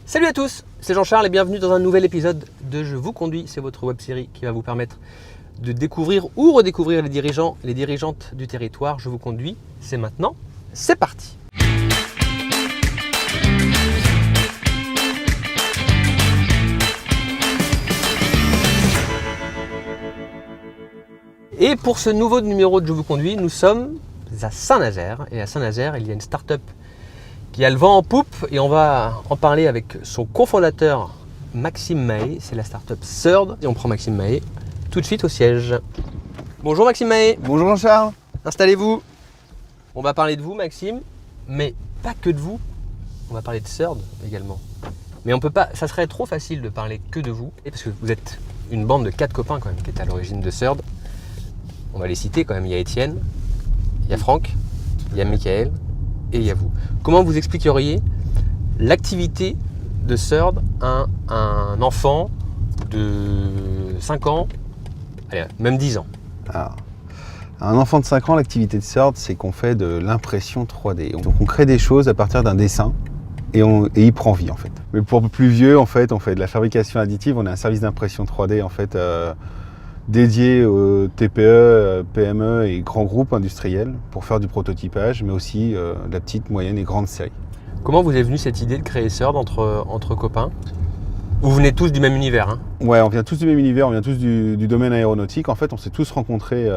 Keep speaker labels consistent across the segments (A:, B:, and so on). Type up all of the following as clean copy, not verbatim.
A: Salut à tous, c'est Jean-Charles et bienvenue dans un nouvel épisode de Je vous conduis. C'est votre web-série qui va vous permettre de découvrir ou redécouvrir les dirigeants et les dirigeantes du territoire. Je vous conduis, c'est maintenant, c'est parti. Et pour ce nouveau numéro de Je vous conduis, nous sommes à Saint-Nazaire. Et à Saint-Nazaire, il y a une start-up qui a le vent en poupe et on va en parler avec son cofondateur Maxime Mahé. C'est la start-up Third et on prend Maxime Mahé tout de suite au siège. Bonjour Maxime Mahé.
B: Bonjour Jean-Charles.
A: Installez-vous. On va parler de vous Maxime, mais pas que de vous. On va parler de Third également. Mais on peut pas, ça serait trop facile de parler que de vous, parce que vous êtes une bande de 4 copains quand même qui est à l'origine de Third. On va les citer quand même. Il y a Étienne, il y a Franck, il y a Michael et il y a vous. Comment vous expliqueriez l'activité de Third à un enfant de 5 ans, allez, même 10 ans?
B: Alors, un enfant de 5 ans, l'activité de Third, c'est qu'on fait de l'impression 3D. Donc on crée des choses à partir d'un dessin et il prend vie en fait. Mais pour le plus vieux, en fait, on fait de la fabrication additive. On a un service d'impression 3D en fait dédié aux TPE, PME et grands groupes industriels pour faire du prototypage, mais aussi de la petite, moyenne et grande série.
A: Comment vous est venue cette idée de créer Third entre copains? Vous venez tous du même univers, hein?
B: Ouais, on vient tous du même univers, on vient tous du domaine aéronautique. En fait, on s'est tous rencontrés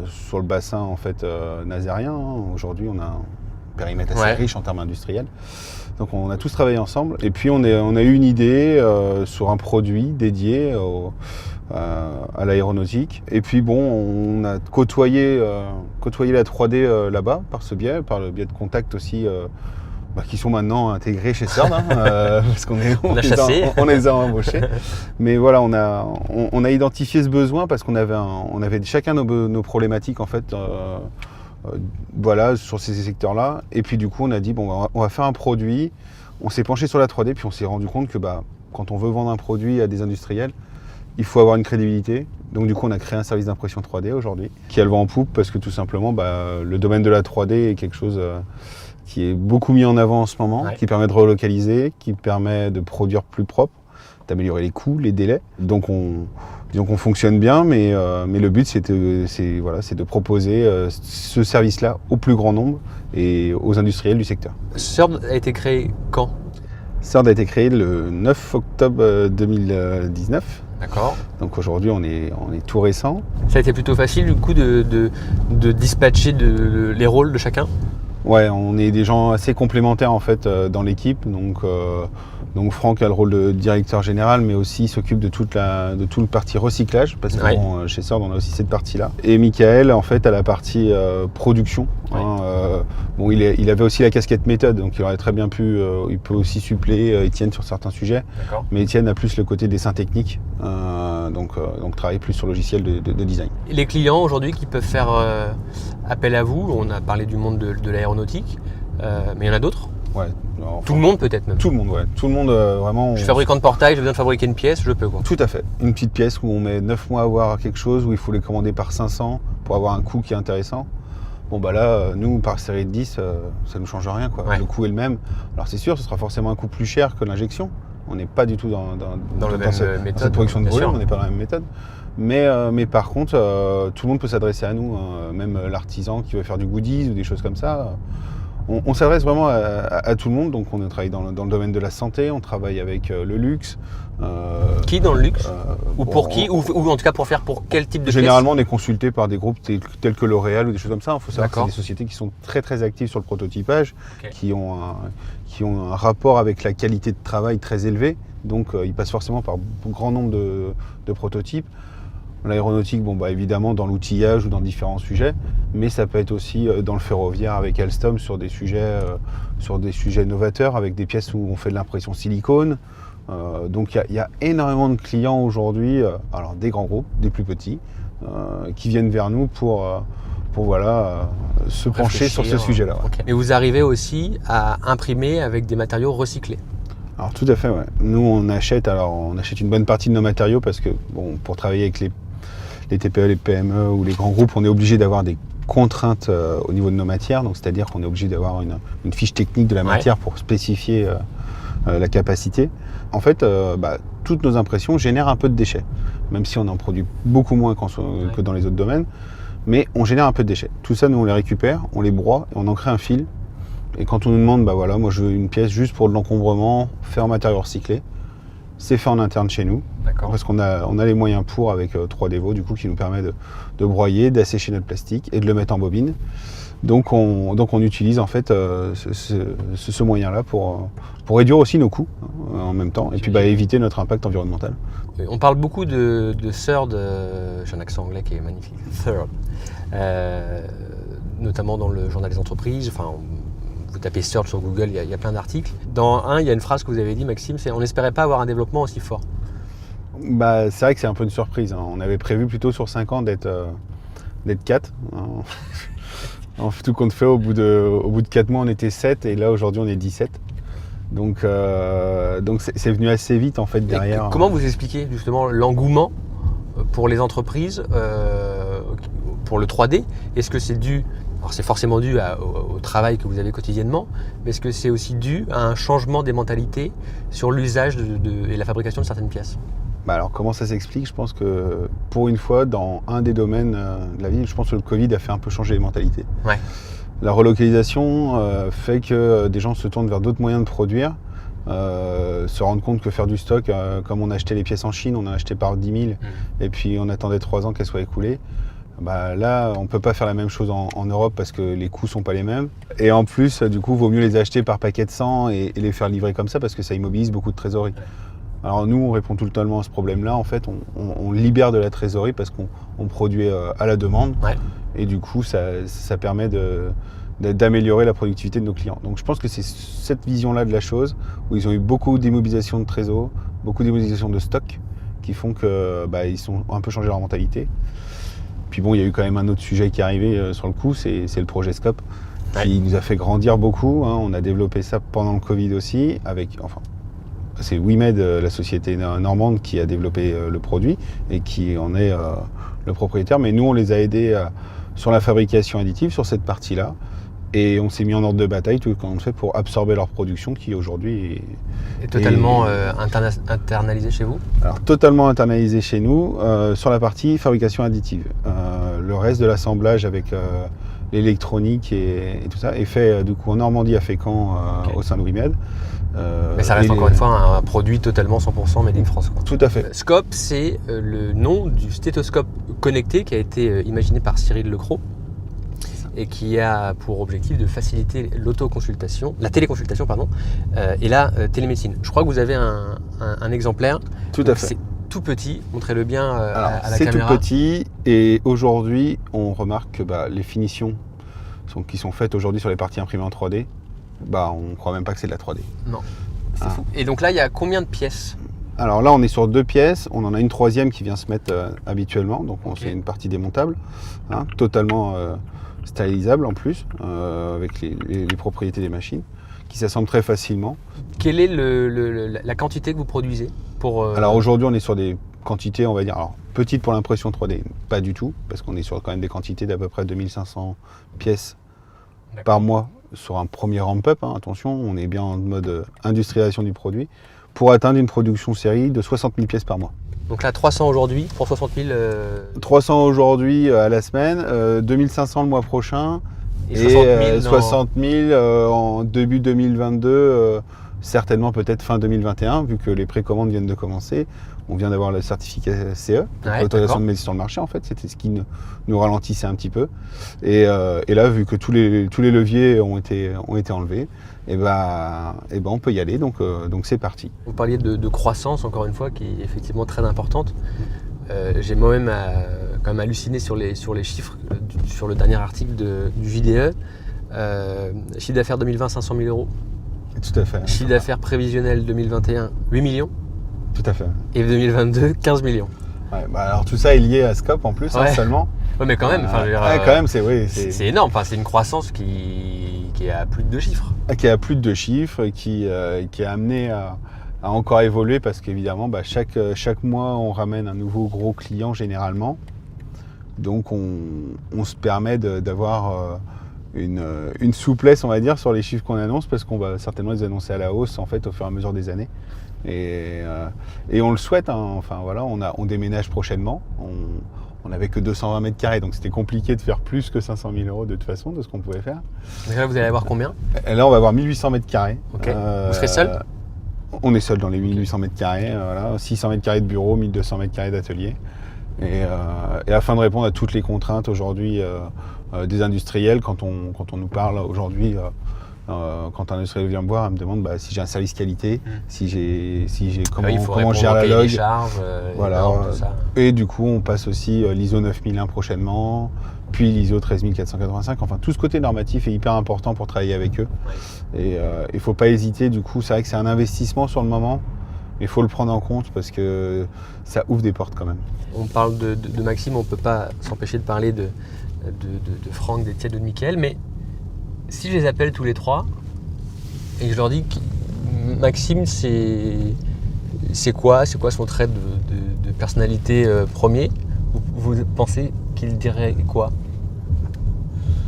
B: sur le bassin en fait, nazérien. Aujourd'hui, on a un périmètre assez riche en termes industriels. Donc on a tous travaillé ensemble. Et puis on a eu une idée sur un produit dédié à l'aéronautique. Et puis bon, on a côtoyé la 3D là-bas par le biais de contacts aussi qui sont maintenant intégrés chez Third, parce qu'on les a embauchés. Mais voilà, on a identifié ce besoin parce qu'on avait chacun nos problématiques en fait. Voilà, sur ces secteurs-là. Et puis du coup, on a dit, bon, on va faire un produit. On s'est penché sur la 3D, puis on s'est rendu compte que quand on veut vendre un produit à des industriels, il faut avoir une crédibilité. Donc du coup, on a créé un service d'impression 3D aujourd'hui, qui a le vent en poupe, parce que tout simplement, le domaine de la 3D est quelque chose qui est beaucoup mis en avant en ce moment, qui permet de relocaliser, qui permet de produire plus propre, d'améliorer les coûts, les délais. Donc on fonctionne bien, mais le but c'est de proposer ce service-là au plus grand nombre et aux industriels du secteur.
A: Third a été créé quand?
B: Third a été créé le 9 octobre 2019.
A: D'accord.
B: Donc aujourd'hui on est tout récent.
A: Ça a été plutôt facile du coup de dispatcher les rôles de chacun?
B: Ouais, on est des gens assez complémentaires en fait dans l'équipe. Donc Franck a le rôle de directeur général, mais aussi s'occupe de tout le partie recyclage, parce que chez Third on a aussi cette partie-là. Et Michael en fait a la partie production. Il avait aussi la casquette méthode, donc il aurait très bien pu, il peut aussi suppléer Étienne sur certains sujets. D'accord. Mais Étienne a plus le côté dessin technique, donc travaille plus sur le logiciel de design.
A: Et les clients aujourd'hui qui peuvent faire appel à vous, on a parlé du monde de l'aéronautique, mais il y en a d'autres?
B: Ouais.
A: Tout le monde peut-être même.
B: Tout le monde, ouais. Tout le monde vraiment.
A: Je suis fabricant de portail, j'ai besoin de fabriquer une pièce, je peux quoi.
B: Tout à fait. Une petite pièce où on met 9 mois à avoir quelque chose, où il faut les commander par 500 pour avoir un coût qui est intéressant. Bon là, nous par série de 10, ça nous change rien quoi. Ouais. Le coût est le même. Alors c'est sûr, ce sera forcément un coût plus cher que l'injection. On n'est pas du tout dans cette production de volume, on n'est pas dans la même méthode. Mais par contre, tout le monde peut s'adresser à nous, même l'artisan qui veut faire du goodies ou des choses comme ça. On s'adresse vraiment à tout le monde, donc on travaille dans le domaine de la santé, on travaille avec le luxe.
A: Qui dans le luxe? Ou pour qui ou en tout cas pour faire pour quel type de
B: Généralement, on est consulté par des groupes tels que L'Oréal ou des choses comme ça. Il faut savoir que c'est des sociétés qui sont très très actives sur le prototypage, qui ont un rapport avec la qualité de travail très élevé. Donc ils passent forcément par un grand nombre de prototypes. L'aéronautique, évidemment dans l'outillage ou dans différents sujets, mais ça peut être aussi dans le ferroviaire avec Alstom sur des sujets novateurs, avec des pièces où on fait de l'impression silicone. Donc il y a énormément de clients aujourd'hui, alors des grands groupes, des plus petits, qui viennent vers nous pour se pencher sur ce sujet-là.
A: Okay. Et vous arrivez aussi à imprimer avec des matériaux recyclés?
B: Alors tout à fait, ouais. Nous on achète une bonne partie de nos matériaux parce que pour travailler avec les TPE, les PME ou les grands groupes, on est obligé d'avoir des contraintes au niveau de nos matières, donc c'est-à-dire qu'on est obligé d'avoir une fiche technique de la matière pour spécifier la capacité. En fait, toutes nos impressions génèrent un peu de déchets, même si on en produit beaucoup moins que dans les autres domaines, mais on génère un peu de déchets. Tout ça, nous, on les récupère, on les broie et on en crée un fil. Et quand on nous demande, moi je veux une pièce juste pour de l'encombrement, fait en matériaux recyclés, c'est fait en interne chez nous.
A: D'accord.
B: Parce qu'on a les moyens pour, avec 3DEVO, du coup, qui nous permet de broyer, d'assécher notre plastique et de le mettre en bobine. Donc on utilise en fait ce moyen-là pour réduire aussi nos coûts en même temps, et puis éviter notre impact environnemental.
A: On parle beaucoup de third, j'ai un accent anglais qui est magnifique, third, notamment dans le journal des entreprises. Enfin, vous tapez third sur Google, il y a plein d'articles. Dans un, il y a une phrase que vous avez dit, Maxime, c'est « On n'espérait pas avoir un développement aussi fort ».
B: C'est vrai que c'est un peu une surprise. On avait prévu plutôt sur 5 ans d'être 4. En tout compte fait, au bout de 4 mois, on était 7 et là, aujourd'hui, on est 17. Donc c'est venu assez vite, en fait, derrière.
A: Et comment vous expliquez justement l'engouement pour les entreprises, pour le 3D? Est-ce que c'est dû, alors c'est forcément dû au travail que vous avez quotidiennement, mais est-ce que c'est aussi dû à un changement des mentalités sur l'usage et la fabrication de certaines pièces?
B: Alors comment ça s'explique? Je pense que pour une fois, dans un des domaines de la vie, je pense que le Covid a fait un peu changer les mentalités.
A: Ouais.
B: La relocalisation fait que des gens se tournent vers d'autres moyens de produire, se rendent compte que faire du stock, comme on achetait les pièces en Chine, on a acheté par 10 000 et puis on attendait 3 ans qu'elles soient écoulées. Là, on ne peut pas faire la même chose en Europe parce que les coûts ne sont pas les mêmes. Et en plus, du coup, il vaut mieux les acheter par paquet de 100 et les faire livrer comme ça parce que ça immobilise beaucoup de trésorerie. Alors nous, on répond totalement à ce problème-là. En fait, on libère de la trésorerie parce qu'on produit à la demande. Ouais. Et du coup, ça permet d'améliorer la productivité de nos clients. Donc je pense que c'est cette vision-là de la chose, où ils ont eu beaucoup d'immobilisation de trésor, beaucoup d'immobilisation de stock, qui font qu'ils ont un peu changé leur mentalité. Puis bon, il y a eu quand même un autre sujet qui est arrivé sur le coup, c'est le projet Scope, qui nous a fait grandir beaucoup. On a développé ça pendant le Covid aussi, c'est WeMed, la société normande, qui a développé le produit et qui en est le propriétaire. Mais nous, on les a aidés sur la fabrication additive, sur cette partie-là. Et on s'est mis en ordre de bataille tout ce qu'on fait pour absorber leur production qui aujourd'hui
A: est totalement internalisée chez vous? Alors
B: totalement internalisée chez nous sur la partie fabrication additive. Le reste de l'assemblage avec l'électronique et tout ça est fait du coup en Normandie à Fécamp au sein de WeMed.
A: Mais ça reste encore une fois un produit totalement 100% made in France, quoi.
B: Tout à fait.
A: Scope, c'est le nom du stéthoscope connecté qui a été imaginé par Cyril Lecroc et qui a pour objectif de faciliter la téléconsultation, et la télémédecine. Je crois que vous avez un exemplaire.
B: Tout à fait.
A: C'est tout petit, montrez-le bien à la caméra.
B: C'est tout petit et aujourd'hui, on remarque que les finitions qui sont faites aujourd'hui sur les parties imprimées en 3D, on ne croit même pas que c'est de la 3D.
A: Non, c'est fou. Et donc là, il y a combien de pièces?
B: Alors là, on est sur 2 pièces. On en a une 3e qui vient se mettre habituellement. Donc c'est une partie démontable, totalement stérilisable en plus, avec les propriétés des machines, qui s'assemblent très facilement.
A: Quelle est la quantité que vous produisez
B: Alors aujourd'hui, on est sur des quantités, on va dire, petites pour l'impression 3D, pas du tout, parce qu'on est sur quand même des quantités d'à peu près 2500 pièces par mois sur un premier ramp-up. Attention, on est bien en mode industrialisation du produit, pour atteindre une production série de 60 000 pièces par mois.
A: Donc là, 300 aujourd'hui pour 60 000
B: 300 aujourd'hui à la semaine, 2500 le mois prochain
A: et
B: 60 000 en début 2022, certainement peut-être fin 2021, vu que les précommandes viennent de commencer. On vient d'avoir le certificat CE, l'autorisation de mise sur le marché en fait, c'était ce qui nous ralentissait un petit peu. Et là, vu que tous les leviers ont été enlevés, on peut y aller, donc c'est parti.
A: Vous parliez de croissance, encore une fois, qui est effectivement très importante. J'ai moi-même quand même halluciné sur les chiffres, sur le dernier article du JDE. Chiffre d'affaires 2020, 500 000 euros.
B: Tout à fait.
A: Chiffre d'affaires prévisionnel 2021, 8 millions.
B: Tout à fait.
A: Et 2022, 15 millions.
B: Ouais, alors tout ça est lié à Scope en plus, seulement.
A: Ouais, mais quand même,
B: quand même, c'est
A: énorme. C'est une croissance qui est à plus de 2 chiffres.
B: Qui est à plus de 2 chiffres, qui est amené à encore évoluer parce qu'évidemment, chaque mois, on ramène un nouveau gros client généralement. Donc, on se permet d'avoir une souplesse, on va dire, sur les chiffres qu'on annonce, parce qu'on va certainement les annoncer à la hausse en fait au fur et à mesure des années. Et on le souhaite, hein. Enfin voilà, on déménage prochainement. On n'avait que 220 mètres carrés, donc c'était compliqué de faire plus que 500 000 euros de toute façon, de ce qu'on pouvait faire.
A: Donc là, vous allez avoir combien?
B: Et là, on va avoir 1800 mètres carrés.
A: Ok. Vous serez seul?
B: On est seul dans les 1800 mètres carrés, voilà, 600 mètres carrés de bureau, 1200 mètres carrés d'atelier. Et afin de répondre à toutes les contraintes aujourd'hui des industriels, quand on nous parle aujourd'hui, quand un industriel vient me voir, il me demande si j'ai un service qualité, si j'ai comment je gère la log.
A: Charges,
B: voilà.
A: normes, tout ça.
B: Et du coup, on passe aussi l'ISO 9001 prochainement, puis l'ISO 13485. Enfin, tout ce côté normatif est hyper important pour travailler avec eux. Ouais. Et il ne faut pas hésiter. Du coup, c'est vrai que c'est un investissement sur le moment, mais il faut le prendre en compte parce que ça ouvre des portes quand même.
A: On parle de Maxime, on ne peut pas s'empêcher de parler de Franck, d'Étienne ou de Mickaël, mais si je les appelle tous les trois et que je leur dis que Maxime, c'est quoi son trait de personnalité premier, vous pensez qu'il dirait quoi?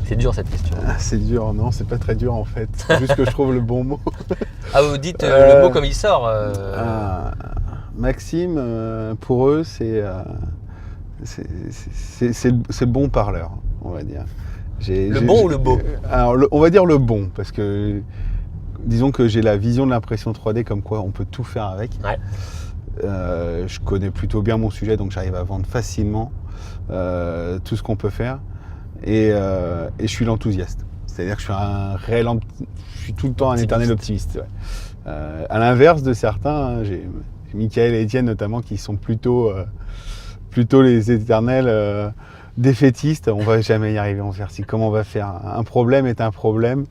A: C'est dur cette question.
B: C'est dur, non, c'est pas très dur en fait. C'est juste que je trouve le bon mot.
A: Ah, vous dites le mot comme il sort.
B: Maxime, pour eux, c'est le bon parleur, on va dire.
A: Bon ou le beau?
B: Alors, on va dire le bon, parce que disons que j'ai la vision de l'impression 3D comme quoi on peut tout faire avec.
A: Ouais.
B: Je connais plutôt bien mon sujet, donc j'arrive à vendre facilement tout ce qu'on peut faire. Et je suis l'enthousiaste. C'est-à-dire que je suis tout le temps un éternel optimiste. Ouais. À l'inverse de certains, j'ai Mickaël et Étienne notamment qui sont plutôt les éternels défaitistes. On va jamais y arriver, on va faire ci. Comment on va faire? Un problème est un problème.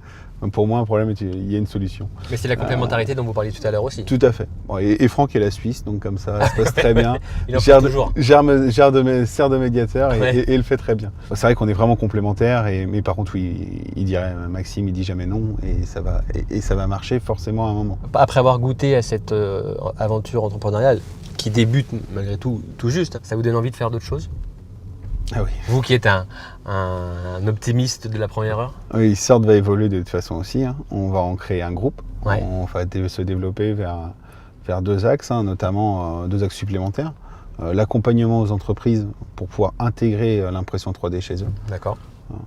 B: Pour moi, un problème, il y a une solution.
A: Mais c'est la complémentarité dont vous parliez tout à l'heure aussi.
B: Tout à fait. Bon, et Franck est la Suisse, donc comme ça se passe très bien.
A: Il en fait toujours.
B: Sert de médiateur et le fait très bien. C'est vrai qu'on est vraiment complémentaires, mais par contre, oui, il dirait Maxime, il dit jamais non, et ça va marcher forcément à un moment.
A: Après avoir goûté à cette aventure entrepreneuriale qui débute malgré tout juste, ça vous donne envie de faire d'autres choses?
B: Ah oui.
A: Vous qui êtes un optimiste de la première heure?
B: Oui, Sord va évoluer de toute façon aussi. Hein. On va en créer un groupe.
A: Ouais.
B: On va se développer vers deux axes, hein, notamment deux axes supplémentaires. L'accompagnement aux entreprises pour pouvoir intégrer l'impression 3D chez eux.
A: D'accord.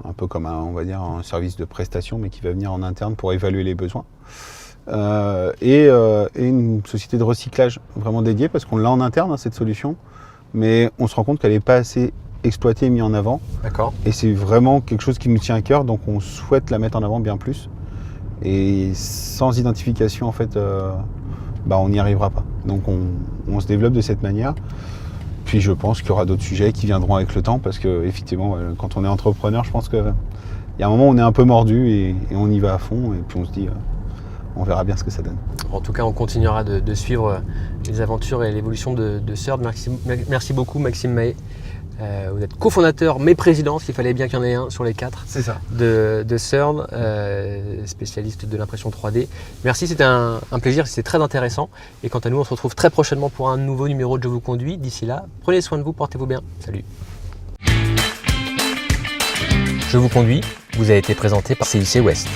B: Un peu comme on va dire un service de prestation, mais qui va venir en interne pour évaluer les besoins. Et une société de recyclage vraiment dédiée, parce qu'on l'a en interne, hein, cette solution, mais on se rend compte qu'elle n'est pas assez exploité et mis en avant.
A: D'accord.
B: Et c'est vraiment quelque chose qui nous tient à cœur, donc on souhaite la mettre en avant bien plus. Et sans identification, en fait, on n'y arrivera pas. Donc on se développe de cette manière. Puis je pense qu'il y aura d'autres sujets qui viendront avec le temps, parce que effectivement, quand on est entrepreneur, je pense qu'il y a un moment où on est un peu mordu et on y va à fond, et puis on se dit, on verra bien ce que ça donne.
A: En tout cas, on continuera de suivre les aventures et l'évolution de Sord. Merci beaucoup, Maxime Mahé. Vous êtes cofondateur, mais président, parce qu'il fallait bien qu'il y en ait un sur les 4.
B: C'est ça.
A: De Sord, spécialiste de l'impression 3D. Merci, c'était un plaisir, c'était très intéressant. Et quant à nous, on se retrouve très prochainement pour un nouveau numéro de Je vous conduis. D'ici là, prenez soin de vous, portez-vous bien. Salut. Je vous conduis vous a été présenté par CIC West.